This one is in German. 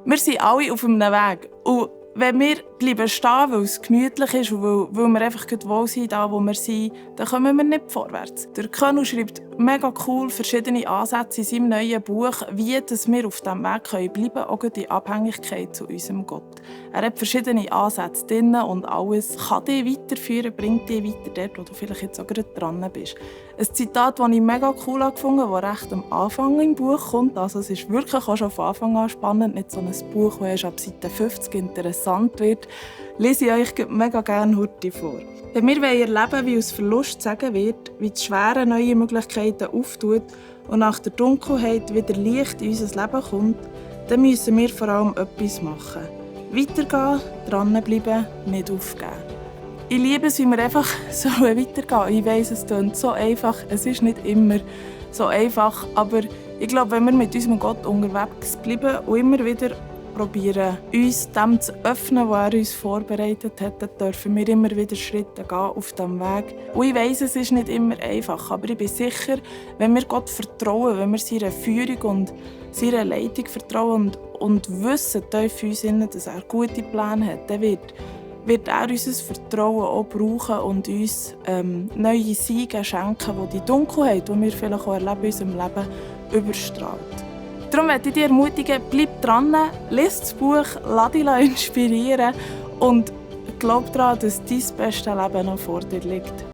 Wir sind alle auf einem Weg. Und wenn wir bleiben stehen, weil es gemütlich ist und weil wir einfach wohl sind, da wo wir sind, dann kommen wir nicht vorwärts. Der Könu schreibt mega cool verschiedene Ansätze in seinem neuen Buch, wie dass wir auf diesem Weg bleiben können, auch in Abhängigkeit zu unserem Gott. Er hat verschiedene Ansätze drin und alles kann dich weiterführen, bringt dich weiter dort, wo du vielleicht jetzt auch gerade dran bist. Ein Zitat, das ich mega cool gefunden habe, das recht am Anfang im Buch kommt. Also es ist wirklich auch schon von Anfang an spannend, nicht so ein Buch, das erst ab Seite 50 interessant wird. Lese ich euch mega gerne heute vor. Wenn wir erleben, wie aus Verlust sagen wird, wie das Schwere neue Möglichkeiten auftut und nach der Dunkelheit wieder Licht in unser Leben kommt, dann müssen wir vor allem etwas machen. Weitergehen, dranbleiben, nicht aufgeben. Ich liebe es, wie wir einfach so weitergehen. Ich weiss, es klingt so einfach. Es ist nicht immer so einfach. Aber ich glaube, wenn wir mit unserem Gott unterwegs bleiben und immer wieder probieren, uns dem zu öffnen, was er uns vorbereitet hat, dann dürfen wir immer wieder Schritte gehen auf diesem Weg. Und ich weiss, es ist nicht immer einfach, aber ich bin sicher, wenn wir Gott vertrauen, wenn wir seiner Führung und seiner Leitung vertrauen und wissen tief in uns, dass er gute Pläne hat, dann wird er unser Vertrauen auch brauchen und uns neue Siege schenken, die die Dunkelheit, die wir vielleicht auch erleben in unserem Leben, überstrahlt. Darum möchte ich dich ermutigen, bleib dran, lies das Buch, lass dich inspirieren und glaub daran, dass dein bestes Leben noch vor dir liegt.